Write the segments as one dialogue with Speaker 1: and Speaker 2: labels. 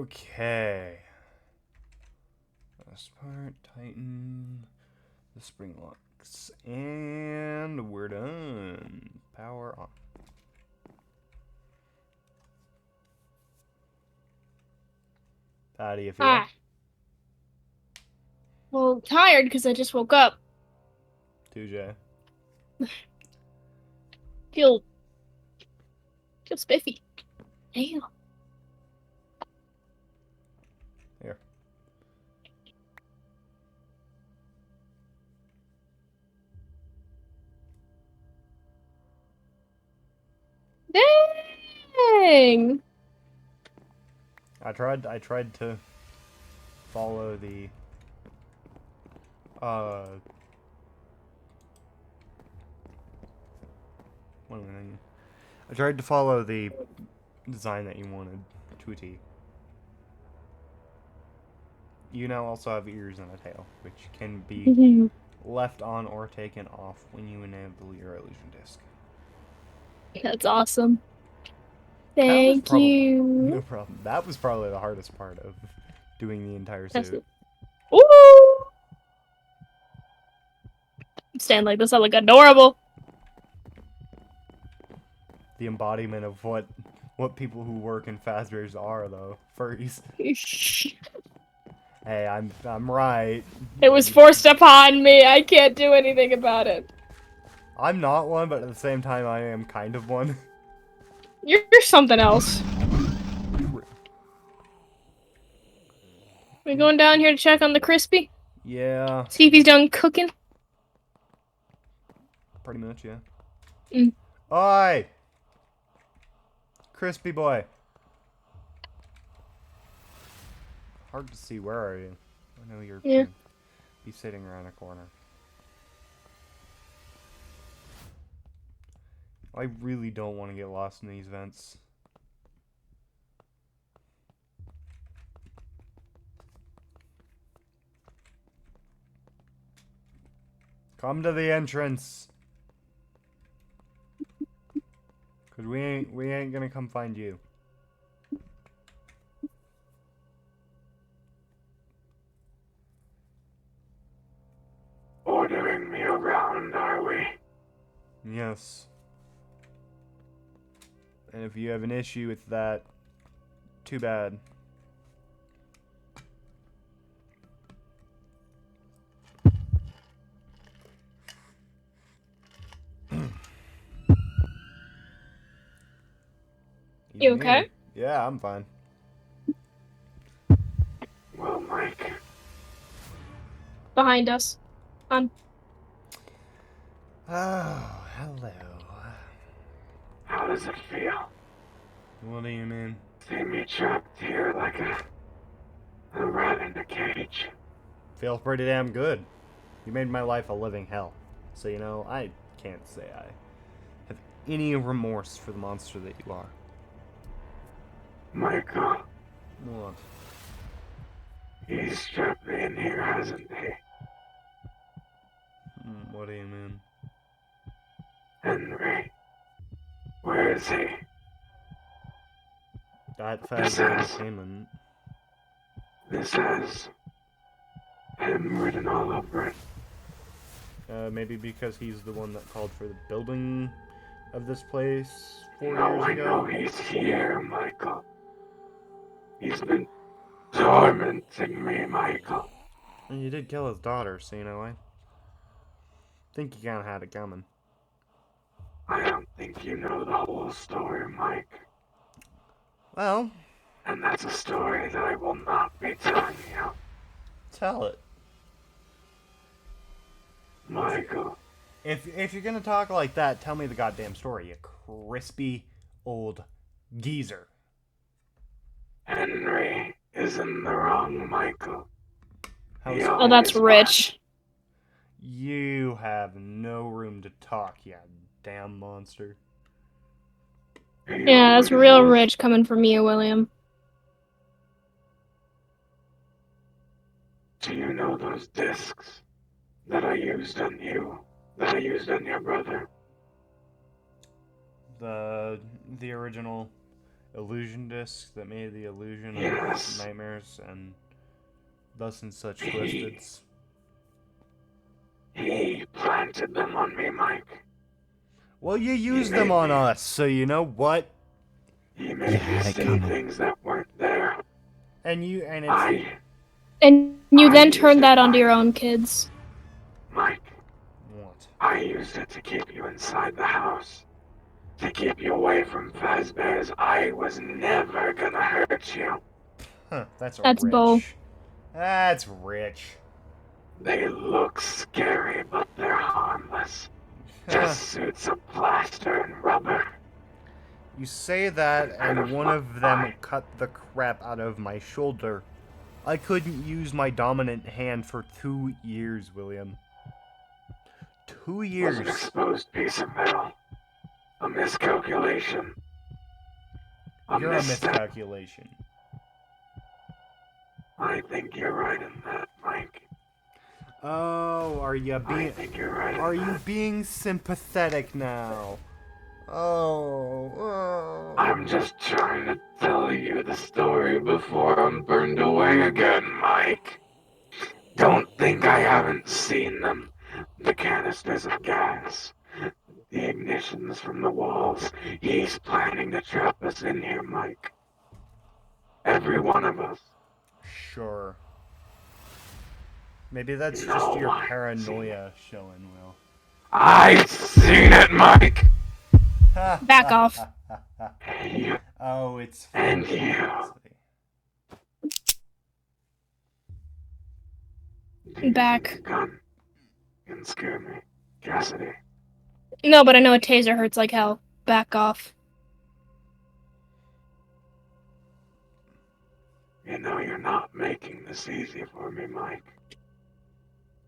Speaker 1: Okay. Last part, tighten the spring locks. And we're done. Power on. How do you feel?
Speaker 2: Ah, well, tired because I just woke up.
Speaker 1: 2J.
Speaker 2: Feel feel spiffy. Damn.
Speaker 1: Here.
Speaker 2: Dang.
Speaker 1: I tried to follow the uh what am I thinking? I tried to follow the design that you wanted to a T. You now also have ears and a tail, which can be left on or taken off when you enable your illusion disc.
Speaker 2: That's awesome.
Speaker 1: That was
Speaker 2: Thank
Speaker 1: probably no
Speaker 2: you.
Speaker 1: problem. That was probably the hardest part of doing the entire
Speaker 2: That's
Speaker 1: suit.
Speaker 2: it. Ooh. Stand like this. I look adorable.
Speaker 1: The embodiment of what people who work in Fazbear's are, though. Furries.
Speaker 2: It
Speaker 1: Hey, I'm right.
Speaker 2: was forced upon me. I can't do anything about it.
Speaker 1: I'm not one, but at the same time, I am kind of one.
Speaker 2: You're something else. We going down here to check on the crispy?
Speaker 1: Yeah,
Speaker 2: See if he's done cooking?
Speaker 1: pretty much, yeah.
Speaker 2: Mm.
Speaker 1: Oi! Crispy boy. Hard to see. Where are you? I know you're
Speaker 2: Yeah.
Speaker 1: gonna be sitting around a corner. I really don't want to get lost in these vents. Come to the entrance. Cause we ain't gonna come find you.
Speaker 3: Ordering me around, are we?
Speaker 1: Yes. And if you have an issue with that, too bad.
Speaker 2: You
Speaker 1: Even you.
Speaker 2: okay?
Speaker 1: Yeah, I'm fine.
Speaker 3: Well, Mike,
Speaker 2: Behind us. On.
Speaker 1: Oh, hello.
Speaker 3: how does it feel?
Speaker 1: What do you mean?
Speaker 3: See me trapped here like a rat in a cage.
Speaker 1: Feels pretty damn good. You made my life a living hell. So, I can't say I have any remorse for the monster that you are.
Speaker 3: Michael,
Speaker 1: What?
Speaker 3: he's strapped me in here, hasn't he?
Speaker 1: What do you mean?
Speaker 3: Henry, where is he?
Speaker 1: That
Speaker 3: This
Speaker 1: Fazbear
Speaker 3: has,
Speaker 1: Entertainment.
Speaker 3: this has him written all over it.
Speaker 1: Maybe because he's the one that called for the building of this place 4 years
Speaker 3: I know
Speaker 1: ago.
Speaker 3: he's here, Michael. He's been tormenting me, Michael.
Speaker 1: And you did kill his daughter, so I think you kind of had it coming.
Speaker 3: I don't think you know the whole story, Mike.
Speaker 1: Well,
Speaker 3: And that's a story that I will not be telling you.
Speaker 1: tell it.
Speaker 3: Michael,
Speaker 1: If you're gonna talk like that, tell me the goddamn story, you crispy old geezer.
Speaker 3: Henry is in the wrong, Michael.
Speaker 1: How
Speaker 3: He
Speaker 2: Oh, that's
Speaker 3: always was.
Speaker 2: rich.
Speaker 1: You have no room to talk, you damn monster.
Speaker 3: He
Speaker 2: Yeah, that's
Speaker 3: always
Speaker 2: real
Speaker 3: was.
Speaker 2: rich coming from you, William.
Speaker 3: Do you know those discs that I used on you? That I used on your brother?
Speaker 1: The original illusion disc that made the illusion
Speaker 3: Yes.
Speaker 1: of nightmares and thus and such
Speaker 3: He-
Speaker 1: twisteds.
Speaker 3: He planted them on me, Mike.
Speaker 1: Well, you used them on us, so you know what?
Speaker 3: He made me see things that weren't there.
Speaker 1: And it's
Speaker 2: And you
Speaker 3: I
Speaker 2: then
Speaker 3: used
Speaker 2: turned
Speaker 3: it,
Speaker 2: that onto
Speaker 3: Mike.
Speaker 2: your own kids.
Speaker 3: Mike,
Speaker 1: what?
Speaker 3: I used it to keep you inside the house. To keep you away from Fazbear's. I was never gonna hurt you.
Speaker 1: Huh, that's
Speaker 2: That's
Speaker 1: rich.
Speaker 2: Bo.
Speaker 1: That's rich.
Speaker 3: They look scary, but they're harmless. Just suits of plaster and rubber.
Speaker 1: You say that, and one of them cut the crap out of my shoulder. I couldn't use my dominant hand for 2 years, William. 2
Speaker 3: Was
Speaker 1: years.
Speaker 3: an exposed piece of metal. A miscalculation.
Speaker 1: You're a
Speaker 3: misstep.
Speaker 1: miscalculation.
Speaker 3: I think you're right in that, Mike.
Speaker 1: Oh, are you
Speaker 3: I
Speaker 1: being...
Speaker 3: think you're right
Speaker 1: Are
Speaker 3: in
Speaker 1: you
Speaker 3: that.
Speaker 1: being sympathetic now? Oh.
Speaker 3: I'm just trying to tell you the story before I'm burned away again, Mike. Don't think I haven't seen them. The canisters of gas. The ignitions from the walls. He's planning to trap us in here, Mike. Every one of us.
Speaker 1: Sure. Maybe that's
Speaker 3: No,
Speaker 1: just your
Speaker 3: I've
Speaker 1: paranoia showing, Will.
Speaker 3: I've seen it, Mike.
Speaker 2: Back off.
Speaker 3: You
Speaker 1: Oh, it's
Speaker 3: and
Speaker 1: funny.
Speaker 3: you.
Speaker 2: Back.
Speaker 3: Gun. Can scare me. Cassidy.
Speaker 2: No, but I know a taser hurts like hell. Back off.
Speaker 3: You know you're not making this easy for me, Mike.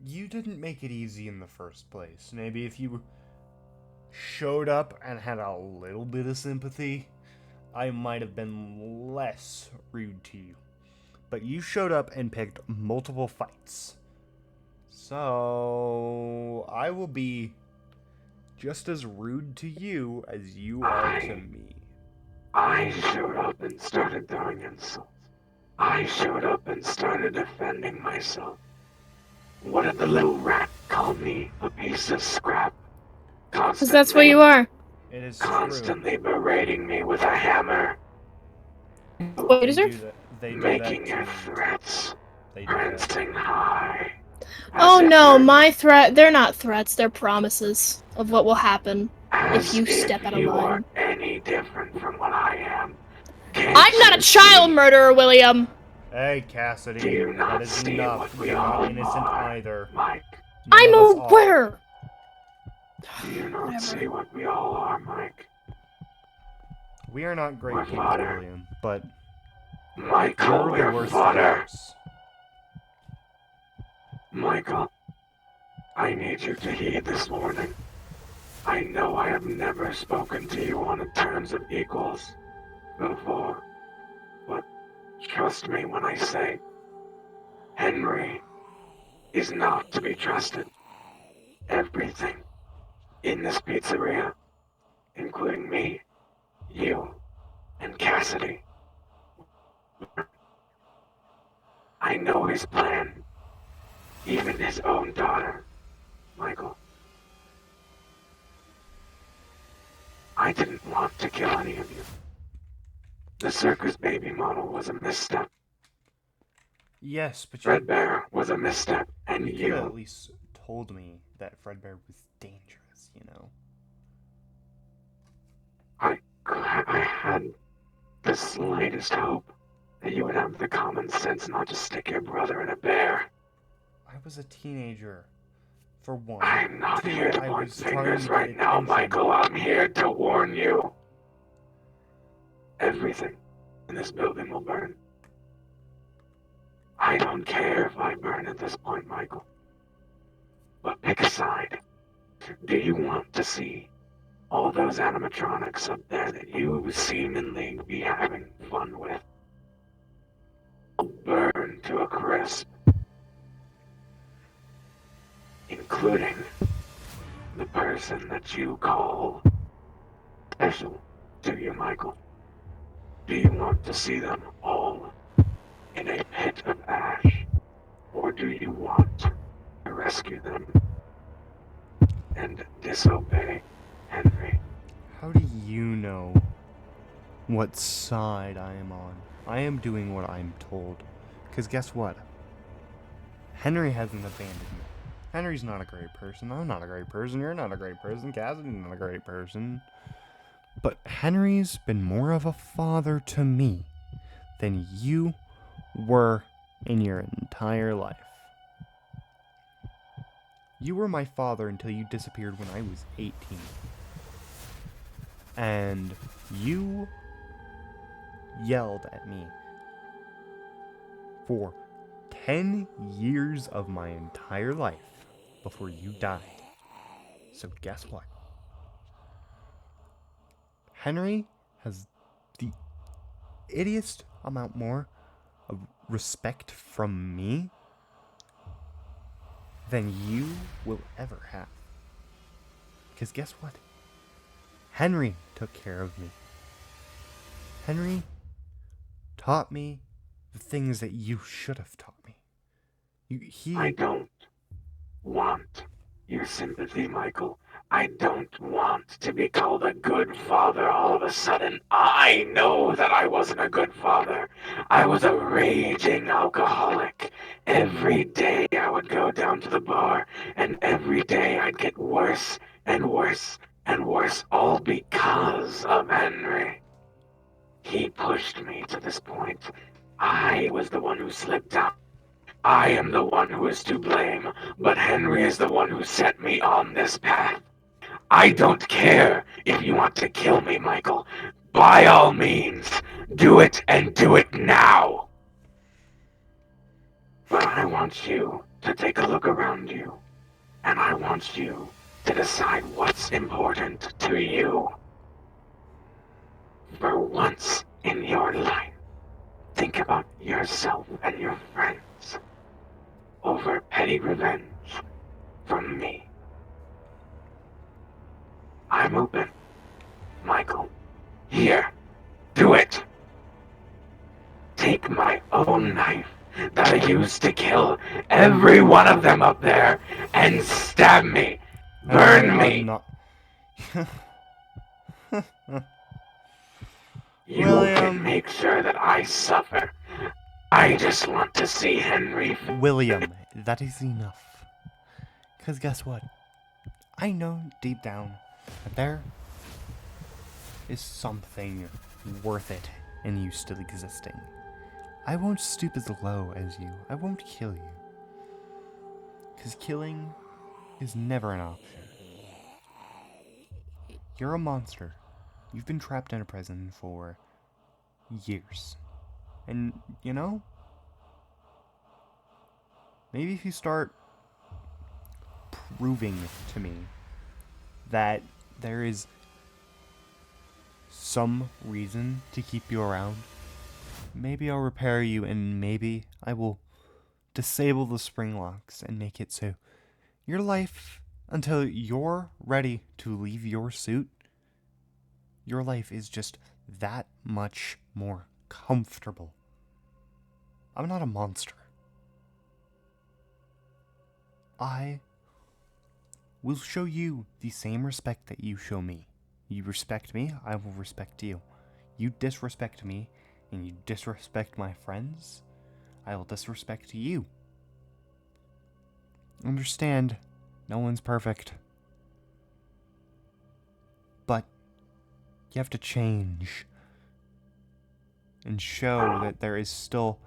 Speaker 1: You didn't make it easy in the first place. Maybe if you showed up and had a little bit of sympathy, I might have been less rude to you. But you showed up and picked multiple fights. So I will be just as rude to you as you are to me.
Speaker 3: I showed up and started throwing insults. I showed up and started defending myself. What did the little rat call me? A piece of scrap?
Speaker 2: Because that's what you are.
Speaker 1: It is
Speaker 3: Constantly berating me with a hammer.
Speaker 2: What is
Speaker 1: true.
Speaker 2: it?
Speaker 1: They do
Speaker 3: Making
Speaker 1: that
Speaker 3: your
Speaker 1: to me.
Speaker 3: threats.
Speaker 1: They do that.
Speaker 3: Prancing high.
Speaker 2: Oh
Speaker 3: As if
Speaker 2: no,
Speaker 3: you're-
Speaker 2: my they're not threats, they're promises of what will happen
Speaker 3: as
Speaker 2: if you step
Speaker 3: if
Speaker 2: out of
Speaker 3: you are
Speaker 2: line.
Speaker 3: any different from what I am.
Speaker 2: I'm not a child murderer, William!
Speaker 1: Hey, Cassidy,
Speaker 3: Do you not
Speaker 1: that is
Speaker 3: see
Speaker 1: enough.
Speaker 3: what we
Speaker 1: You're
Speaker 3: all
Speaker 1: not innocent
Speaker 3: are,
Speaker 1: either.
Speaker 3: Mike?
Speaker 1: None
Speaker 2: I'm
Speaker 1: of us are.
Speaker 2: aware!
Speaker 3: Do you not
Speaker 2: Whatever.
Speaker 3: see what we all are, Mike?
Speaker 1: We are not great
Speaker 3: We're
Speaker 1: people,
Speaker 3: fodder.
Speaker 1: William, but
Speaker 3: Michael,
Speaker 1: you're the
Speaker 3: we're
Speaker 1: worst
Speaker 3: fodder.
Speaker 1: of us.
Speaker 3: Michael, I need you to heed this warning. I know I have never spoken to you on terms of equals before, but trust me when I say Henry is not to be trusted. Everything in this pizzeria, including me, you, and Cassidy. I know his plan, even his own daughter, Michael. I didn't want to kill any of you. The circus baby model was a misstep.
Speaker 1: Yes, but you
Speaker 3: Fredbear was a misstep, and
Speaker 1: could have at
Speaker 3: you.
Speaker 1: least told me that Fredbear was dangerous, you know?
Speaker 3: I had the slightest hope that you would have the common sense not to stick your brother in a bear.
Speaker 1: I was a teenager, for one.
Speaker 3: I'm not
Speaker 1: Two,
Speaker 3: here to
Speaker 1: I
Speaker 3: point
Speaker 1: was trying
Speaker 3: fingers
Speaker 1: to
Speaker 3: right
Speaker 1: get
Speaker 3: now,
Speaker 1: attention.
Speaker 3: Michael. I'm here to warn you. Everything in this building will burn. I don't care if I burn at this point, Michael. But pick a side. Do you want to see all those animatronics up there that you seemingly be having fun with burn to a crisp? Including the person that you call special to you, Michael. Do you want to see them all in a pit of ash? Or do you want to rescue them and disobey Henry?
Speaker 1: How do you know what side I am on? I am doing what I'm told. Because guess what? Henry hasn't abandoned me. Henry's not a great person. I'm not a great person. You're not a great person. Cassidy's not a great person. But Henry's been more of a father to me than you were in your entire life. You were my father until you disappeared when I was 18. And you yelled at me for 10 years of my entire life before you died. So guess what? Henry has the ittiest amount more of respect from me than you will ever have. Because guess what? Henry took care of me. Henry taught me the things that you should have taught me.
Speaker 3: I don't want your sympathy, Michael. I don't want to be called a good father all of a sudden. I know that I wasn't a good father. I was a raging alcoholic. Every day I would go down to the bar, and every day I'd get worse and worse and worse, all because of Henry. He pushed me to this point. I was the one who slipped out. I am the one who is to blame, but Henry is the one who set me on this path. I don't care if you want to kill me, Michael. By all means, do it and do it now. But I want you to take a look around you, and I want you to decide what's important to you. For once in your life, think about yourself and your friends over petty revenge from me. I'm open. Michael, here, do it. Take my own knife that I used to kill every one of them up there and stab me. Burn me.
Speaker 1: I'm not.
Speaker 3: You
Speaker 1: William.
Speaker 3: can make sure that I suffer. I just want to see Henry.
Speaker 1: William, that is enough. Because guess what? I know deep down that there is something worth it in you still existing. I won't stoop as low as you. I won't kill you. Because killing is never an option. You're a monster. You've been trapped in a prison for years. And, you know, maybe if you start proving to me that there is some reason to keep you around, maybe I'll repair you and maybe I will disable the spring locks and make it so your life, until you're ready to leave your suit, your life is just that much more comfortable. I'm not a monster. I will show you the same respect that you show me. You respect me, I will respect you. You disrespect me, and you disrespect my friends, I will disrespect you. Understand, no one's perfect. But you have to change and show that there is still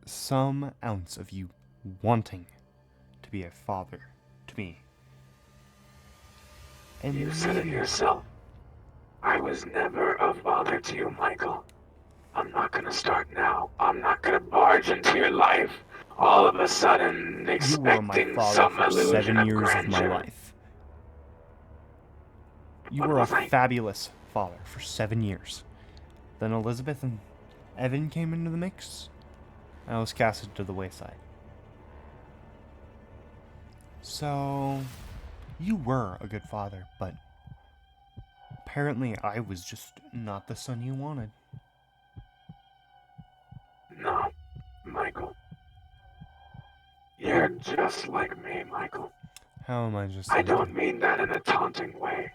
Speaker 1: some ounce of you wanting to be a father to me. And
Speaker 3: You said it yourself. I was never a father to you, Michael. I'm not gonna start now. I'm not gonna barge into your life all of a sudden
Speaker 1: you were my
Speaker 3: expecting
Speaker 1: father
Speaker 3: some
Speaker 1: for
Speaker 3: illusion
Speaker 1: 7
Speaker 3: of
Speaker 1: years of
Speaker 3: grandeur.
Speaker 1: my life. You
Speaker 3: What
Speaker 1: were a
Speaker 3: was I?
Speaker 1: fabulous father for 7 years. Then Elizabeth and Evan came into the mix, and I was casted to the wayside. So, you were a good father, but apparently I was just not the son you wanted.
Speaker 3: You're just like me, Michael.
Speaker 1: How am I just
Speaker 3: I
Speaker 1: like
Speaker 3: don't
Speaker 1: you?
Speaker 3: mean that in a taunting way.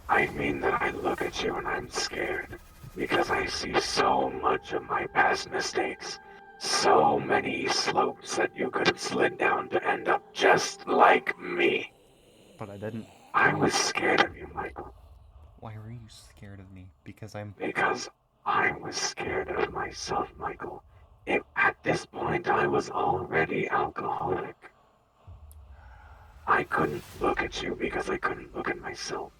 Speaker 3: I mean that I look at you and I'm scared because I see so much of my past mistakes. So many slopes that you could have slid down to end up just like me.
Speaker 1: But I didn't.
Speaker 3: I was scared of you, Michael,
Speaker 1: Why were you scared of me? Because I'm...
Speaker 3: because I was scared of myself, Michael. If at this point I was already alcoholic. I couldn't look at you because I couldn't look at myself.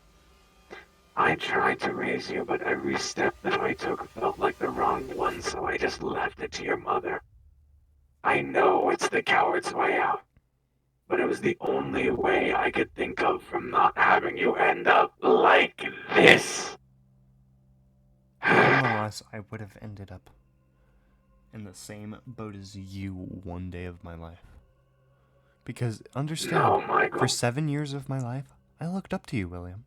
Speaker 3: I tried to raise you, but every step that I took felt like the wrong one, so I just left it to your mother. I know it's the coward's way out, but it was the only way I could think of from not having you end up like this.
Speaker 1: Nonetheless, I would have ended up in the same boat as you one day of my life. Because, understand,
Speaker 3: No, Michael.
Speaker 1: for 7 years of my life, I looked up to you, William.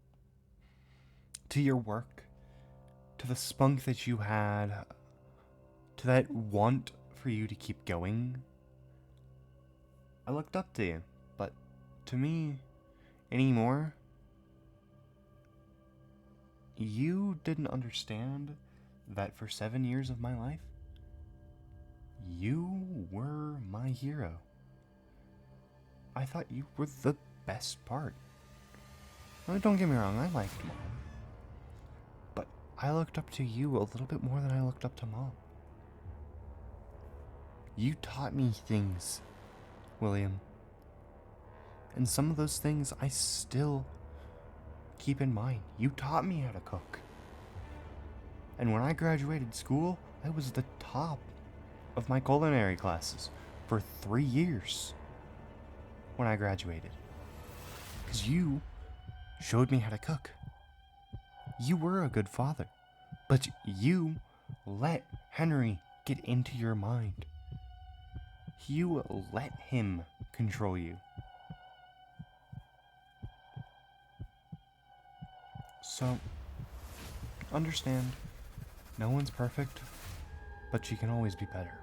Speaker 1: To your work, to the spunk that you had, to that want for you to keep going. I looked up to you, but to me, anymore, you didn't understand that for 7 years of my life, you were my hero. I thought you were the best part. Now, don't get me wrong, I liked Mom. But I looked up to you a little bit more than I looked up to Mom. You taught me things, William. And some of those things I still keep in mind. You taught me how to cook. And when I graduated school, I was the top of my culinary classes for 3 years when I graduated. Because you showed me how to cook. You were a good father, but you let Henry get into your mind. You let him control you. So, understand, no one's perfect, but you can always be better.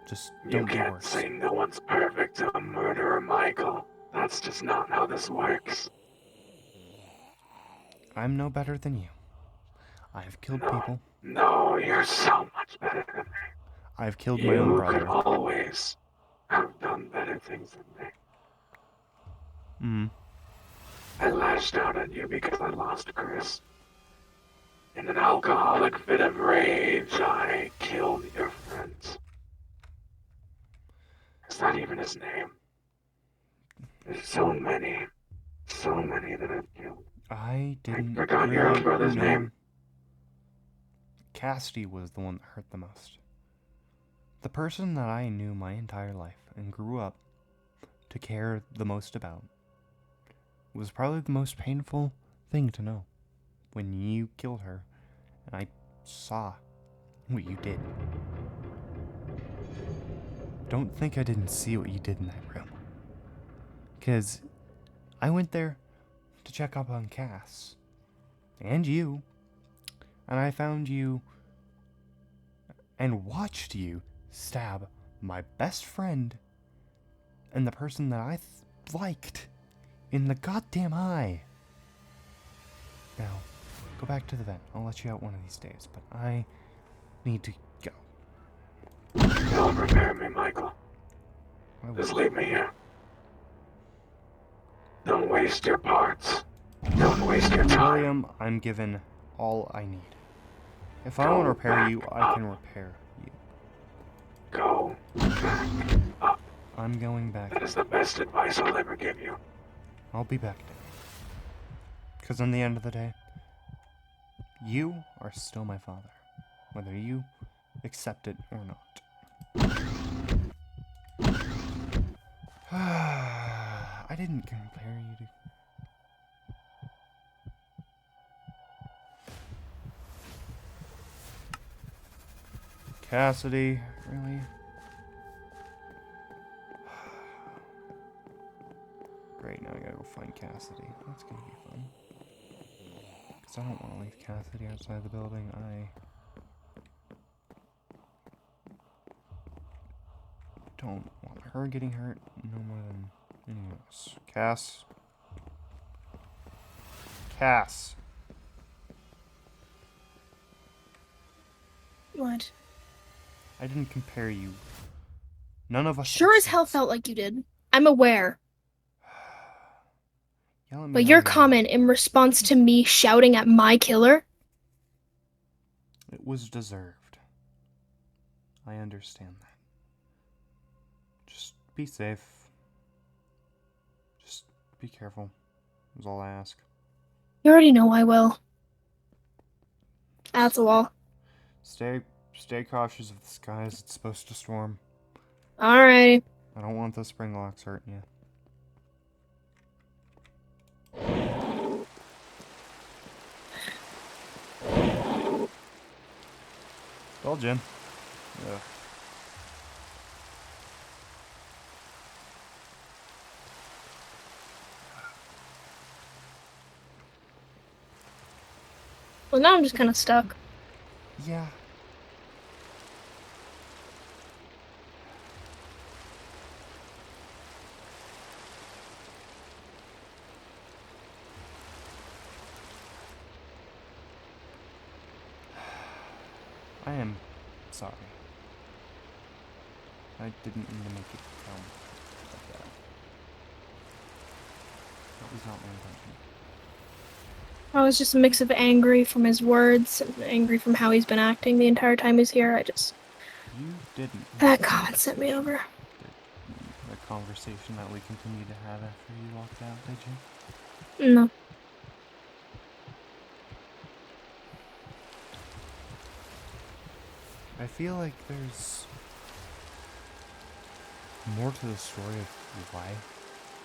Speaker 1: Just
Speaker 3: You
Speaker 1: don't be
Speaker 3: can't
Speaker 1: worse.
Speaker 3: say no one's perfect to a murderer, Michael. That's just not how this works.
Speaker 1: I'm no better than you. I've killed people.
Speaker 3: No, you're so much better than me.
Speaker 1: I've killed my own
Speaker 3: You could
Speaker 1: brother.
Speaker 3: always have done better things than me. I lashed out at you because I lost Chris. In an alcoholic fit of rage, I killed your friend. It's not even his name. There's so many that I've killed.
Speaker 1: I didn't
Speaker 3: forgot
Speaker 1: really
Speaker 3: your own brother's
Speaker 1: know.
Speaker 3: name.
Speaker 1: Cassidy was the one that hurt the most. The person that I knew my entire life and grew up to care the most about was probably the most painful thing to know when you killed her and I saw what you did. Don't think I didn't see what you did in that room. Because I went there to check up on Cass and you, and I found you and watched you stab my best friend and the person that I liked in the goddamn eye. Now, go back to the vent. I'll let you out one of these days, but I need to go.
Speaker 3: Don't prepare me, Michael.
Speaker 1: I
Speaker 3: Just
Speaker 1: will.
Speaker 3: leave me here. Don't waste your parts. Don't waste your time.
Speaker 1: William, I'm given all I need. If I want to repair you, I can repair you.
Speaker 3: Go back up.
Speaker 1: I'm going back.
Speaker 3: That is the best advice I'll ever give you.
Speaker 1: I'll be back there. Because in the end of the day, you are still my father, whether you accept it or not. I didn't compare you to... Cassidy, really? Great, now I gotta go find Cassidy. That's gonna be fun. Because I don't want to leave Cassidy outside the building. I don't want her her getting hurt no more than anyone else. Cass. Cass.
Speaker 2: What?
Speaker 1: I didn't compare you. None of us.
Speaker 2: Sure as hell felt like you did. I'm aware.
Speaker 1: Yell at me
Speaker 2: But
Speaker 1: all
Speaker 2: your
Speaker 1: you want.
Speaker 2: comment in response to me shouting at my killer?
Speaker 1: It was deserved. I understand that. Just be safe. Just be careful. Is all I ask.
Speaker 2: You already know I will. That's all.
Speaker 1: Stay cautious of the skies. It's supposed to storm.
Speaker 2: Alright.
Speaker 1: I don't want the spring locks hurting you. Well, Jim. Ugh.
Speaker 2: Well, now I'm just kind of stuck.
Speaker 1: Yeah. I am sorry. I didn't mean to make it sound like that. That was not my intention.
Speaker 2: I was just a mix of angry from his words and angry from how he's been acting the entire time he's here.
Speaker 1: You didn't.
Speaker 2: That comment sent me over.
Speaker 1: The conversation that we continued to have after you walked out, did you?
Speaker 2: No.
Speaker 1: I feel like there's more to the story of why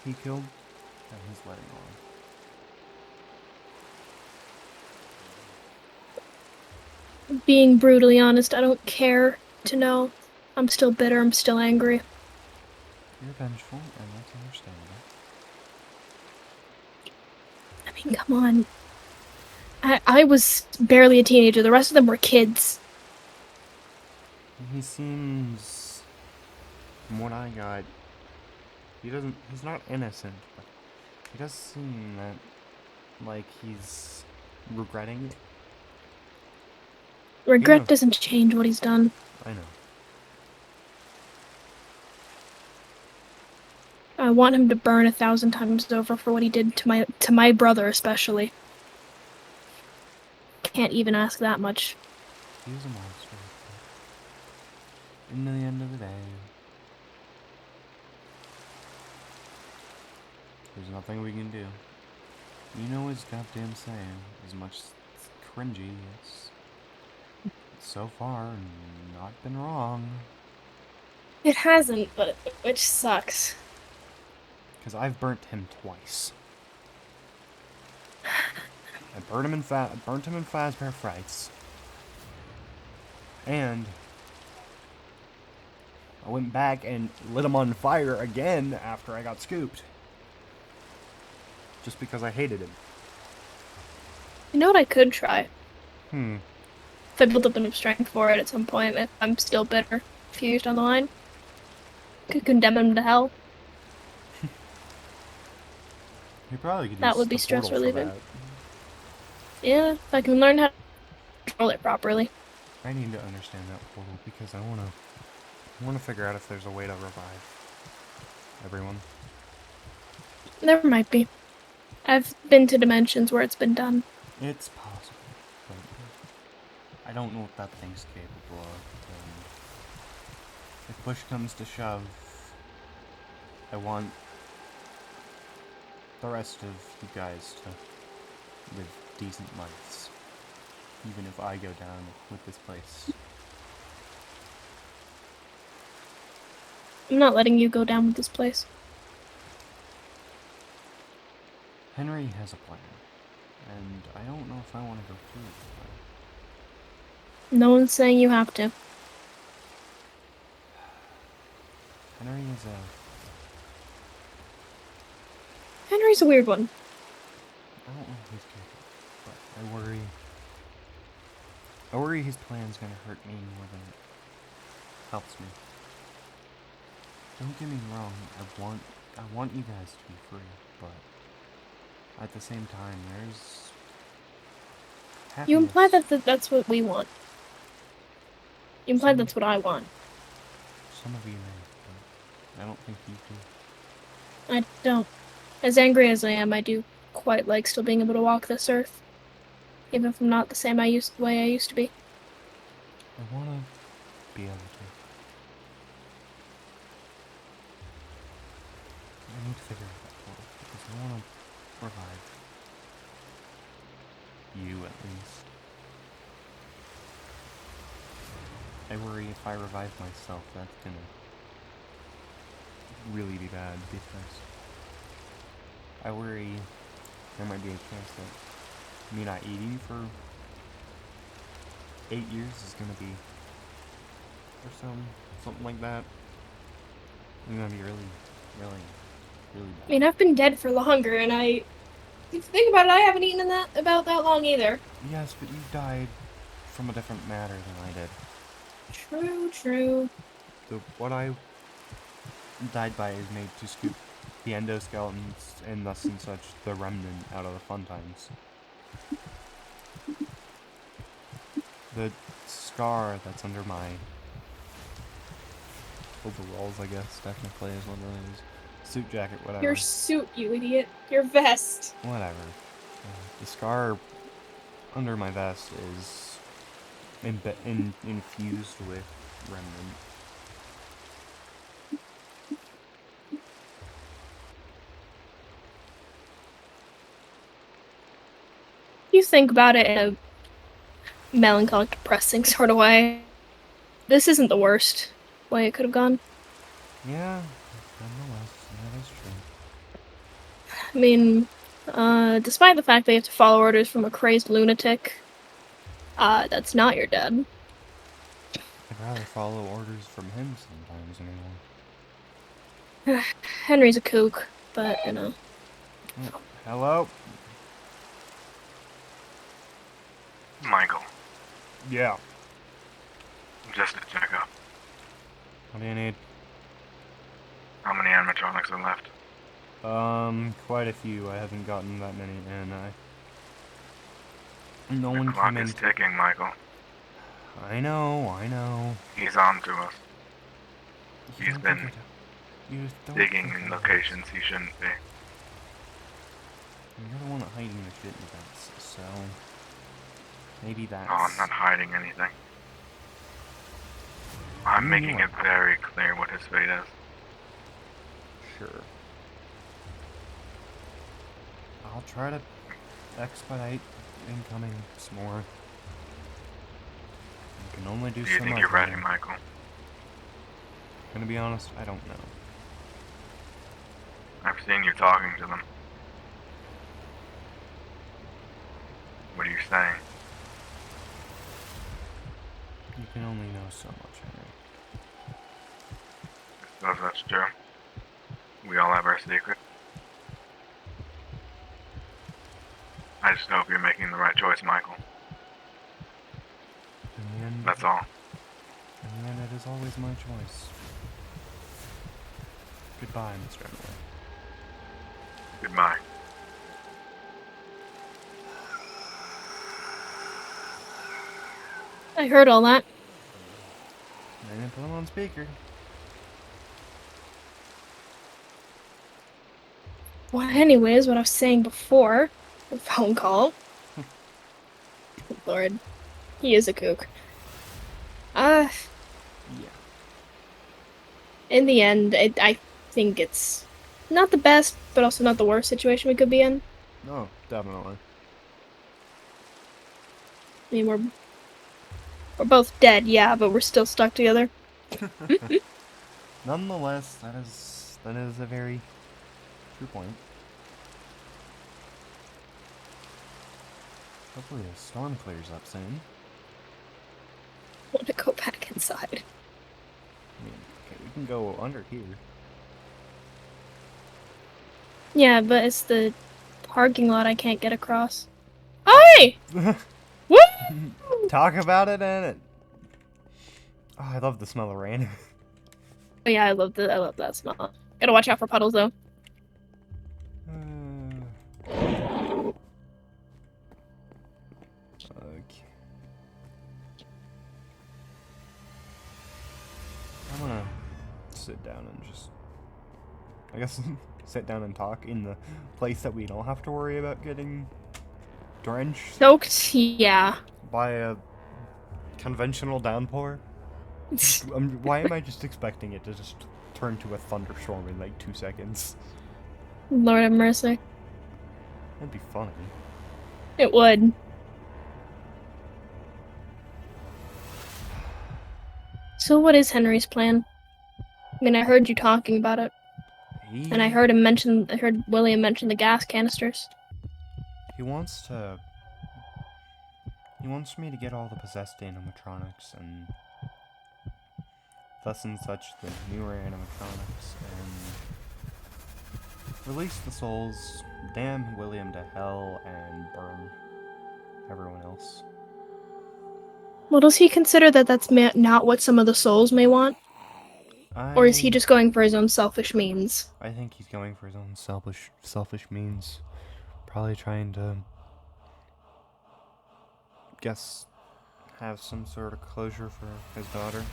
Speaker 1: he killed than he's letting on.
Speaker 2: Being brutally honest, I don't care to know. I'm still bitter, I'm still angry.
Speaker 1: You're vengeful, and that's understandable.
Speaker 2: I mean, come on. I was barely a teenager. The rest of them were kids.
Speaker 1: He seems, from what I got, he's not innocent, but he does seem that, like, he's regretting it.
Speaker 2: Regret doesn't change what he's done.
Speaker 1: I know.
Speaker 2: I want him to burn 1,000 times over for what he did to my brother, especially. Can't even ask that much.
Speaker 1: He was a monster. In the end of the day, there's nothing we can do. You know his goddamn saying, as much as it's cringy, it's so far not been wrong.
Speaker 2: It hasn't, but which sucks.
Speaker 1: Because I've burnt him twice. I burnt him in Fazbear Frights. And I went back and lit him on fire again after I got scooped. Just because I hated him.
Speaker 2: You know what I could try?
Speaker 1: If
Speaker 2: I build up enough strength for it at some point, if I'm still bitter a few years down the line. Could condemn him to hell.
Speaker 1: You probably could use
Speaker 2: That would be
Speaker 1: the
Speaker 2: stress
Speaker 1: portal for
Speaker 2: relieving.
Speaker 1: that.
Speaker 2: Yeah, if I can learn how to control it properly.
Speaker 1: I need to understand that portal because I wanna figure out if there's a way to revive everyone.
Speaker 2: There might be. I've been to dimensions where it's been done.
Speaker 1: It's possible, but I don't know what that thing's capable of. And if push comes to shove, I want the rest of you guys to live decent lives, even if I go down with this place.
Speaker 2: I'm not letting you go down with this place.
Speaker 1: Henry has a plan, and I don't know if I want to go through with the plan.
Speaker 2: No one's saying you have to. Henry's a weird one.
Speaker 1: I don't know if he's capable, but I worry his plan's gonna hurt me more than it helps me. Don't get me wrong, I want you guys to be free, but at the same time, there's
Speaker 2: You imply
Speaker 1: happiness.
Speaker 2: that that's what we want. You imply
Speaker 1: Some,
Speaker 2: that's what I want.
Speaker 1: some of you may, but I don't think you do.
Speaker 2: I don't. As angry as I am, I do quite like still being able to walk this earth. Even if I'm not the same way I used to be.
Speaker 1: I want to be able to. I need to figure out that part, because I want to revive you, at least. I worry if I revive myself, that's gonna really be bad, because I worry there might be a chance that me not eating for 8 years is gonna be, or something like that. It's gonna be really, really, really
Speaker 2: I mean,
Speaker 1: bad.
Speaker 2: I've been dead for longer, and if you think about it, I haven't eaten about that long either.
Speaker 1: Yes, but you died from a different matter than I did.
Speaker 2: True.
Speaker 1: What I died by is made to scoop the endoskeletons and thus and such the remnant out of the fun times. The scar that's under my overalls, I guess, technically is what it is. Suit jacket, whatever.
Speaker 2: Your suit, you idiot. Your vest.
Speaker 1: Whatever. The scar under my vest is infused with remnant.
Speaker 2: You think about it in a melancholic, depressing sort of way. This isn't the worst way it could have gone.
Speaker 1: Yeah, nonetheless, that is true.
Speaker 2: I mean, despite the fact that you have to follow orders from a crazed lunatic, that's not your dad.
Speaker 1: I'd rather follow orders from him sometimes anymore.
Speaker 2: Henry's a kook, but, you know.
Speaker 1: Oh, hello?
Speaker 3: Michael,
Speaker 1: Yeah.
Speaker 3: just a checkup.
Speaker 1: What do you need?
Speaker 3: How many animatronics are left?
Speaker 1: Quite a few. I haven't gotten that many, and no
Speaker 3: The
Speaker 1: one
Speaker 3: clock
Speaker 1: came in.
Speaker 3: is ticking, Michael.
Speaker 1: I know.
Speaker 3: He's on to us.
Speaker 1: You
Speaker 3: He's
Speaker 1: don't
Speaker 3: been
Speaker 1: think you just don't
Speaker 3: digging
Speaker 1: think
Speaker 3: in
Speaker 1: I-
Speaker 3: locations he shouldn't be.
Speaker 1: You're the one that hiding the shit in events, so maybe that's.
Speaker 3: Oh, I'm not hiding anything. I'm making it very clear what his fate is.
Speaker 1: Sure. I'll try to expedite incoming some more. I can only do
Speaker 3: Do you
Speaker 1: so
Speaker 3: think
Speaker 1: much.
Speaker 3: you're ready,
Speaker 1: man.
Speaker 3: Michael?
Speaker 1: Gonna be honest, I don't know.
Speaker 3: I've seen you talking to them. What are you saying?
Speaker 1: You can only know so much, Henry.
Speaker 3: I suppose that's true. We all have our secrets. I just hope you're making the right choice, Michael.
Speaker 1: In the end,
Speaker 3: That's all.
Speaker 1: In the end, it is always my choice. Goodbye, Mr. Emily.
Speaker 3: Goodbye.
Speaker 2: I heard all that.
Speaker 1: I didn't put him on speaker.
Speaker 2: Well, anyways, what I was saying before the phone call. Good Lord. He is a kook.
Speaker 1: Yeah.
Speaker 2: In the end, I think it's not the best, but also not the worst situation we could be in.
Speaker 1: No, definitely.
Speaker 2: I mean, we're both dead, yeah, but we're still stuck together.
Speaker 1: Nonetheless, that is a very true point. Hopefully the storm clears up soon.
Speaker 2: I want to go back inside.
Speaker 1: I mean, okay, we can go under here.
Speaker 2: Yeah, but it's the parking lot I can't get across. Hi! Woo!
Speaker 1: Talk about it, and it. Oh, I love the smell of rain.
Speaker 2: yeah, I love that smell. Gotta watch out for puddles though.
Speaker 1: Okay. I'm gonna sit down and just, I guess, sit down and talk in the place that we don't have to worry about getting drenched
Speaker 2: Soaked, yeah.
Speaker 1: by a conventional downpour. Why am I just expecting it to just turn to a thunderstorm in like 2 seconds?
Speaker 2: Lord have mercy.
Speaker 1: That'd be funny.
Speaker 2: It would. So what is Henry's plan? I mean, I heard you talking about it, and I heard William mention the gas canisters.
Speaker 1: He wants me to get all the possessed animatronics and thus and such the newer animatronics and release the souls, damn William to hell, and burn everyone else.
Speaker 2: Well, does he consider that that's not what some of the souls may want? Or is he just going for his own selfish means?
Speaker 1: I think he's going for his own selfish means. Probably trying to, guess, have some sort of closure for his daughter.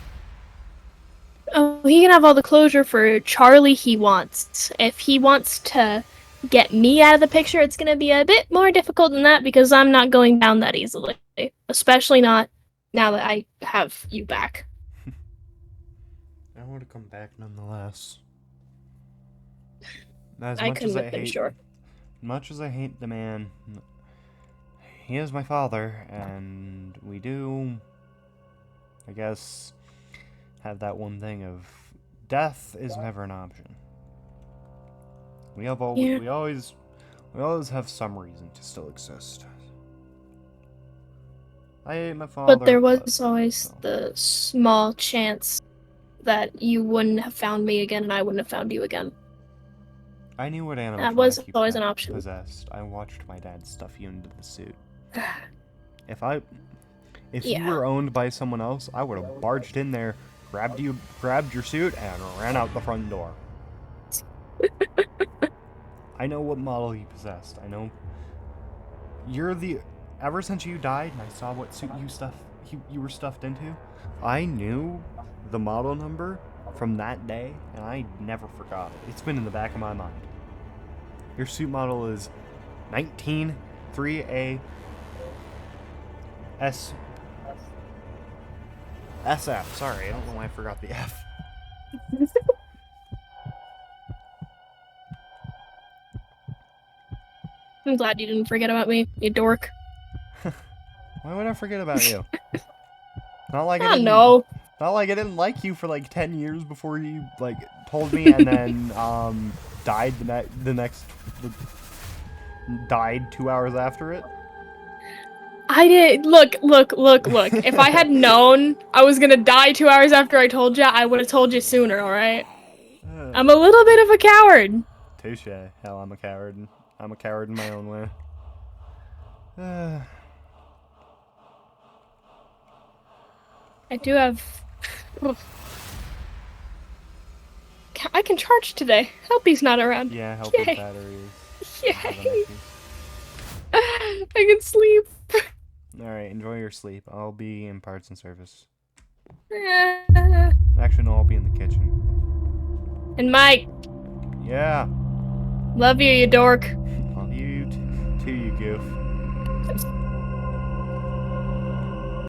Speaker 2: Oh, he can have all the closure for Charlie he wants. If he wants to get me out of the picture, it's going to be a bit more difficult than that because I'm not going down that easily. Especially not now that I have you back.
Speaker 1: I want to come back nonetheless.
Speaker 2: I couldn't have been sure.
Speaker 1: Much as I hate the man, he is my father, and we do, I guess, have that one thing of death is never an option. We always have some reason to still exist. I hate my father,
Speaker 2: but there was always the small chance that you wouldn't have found me again and I wouldn't have found you again.
Speaker 1: I knew what animatronic
Speaker 2: that was
Speaker 1: you
Speaker 2: always an option.
Speaker 1: Possessed. I watched my dad stuff you into the suit. If you were owned by someone else, I would have barged in there, grabbed your suit, and ran out the front door. I know what model you possessed. I know ever since you died and I saw what suit you were stuffed into, I knew the model number from that day, and I never forgot it. It's been in the back of my mind. Your suit model is 193A SF. Sorry, I don't know why I forgot the F.
Speaker 2: I'm glad you didn't forget about me, you dork.
Speaker 1: Why would I forget about you? Not like
Speaker 2: I know.
Speaker 1: Not like I didn't like you for like 10 years before you like told me, and then died died 2 hours after it.
Speaker 2: I did. Look. If I had known I was gonna die 2 hours after I told you, I would have told you sooner. All right. I'm a little bit of a coward.
Speaker 1: Touche. Hell, I'm a coward. I'm a coward in my own way.
Speaker 2: I do have. I can charge today. Helpy's not around.
Speaker 1: Yeah, Helpy's batteries.
Speaker 2: Yay! I can sleep.
Speaker 1: Alright, enjoy your sleep. I'll be in parts and service.
Speaker 2: Yeah.
Speaker 1: Actually, no, I'll be in the kitchen.
Speaker 2: And Mike.
Speaker 1: Yeah.
Speaker 2: Love you, you dork.
Speaker 1: Love you too, you goof.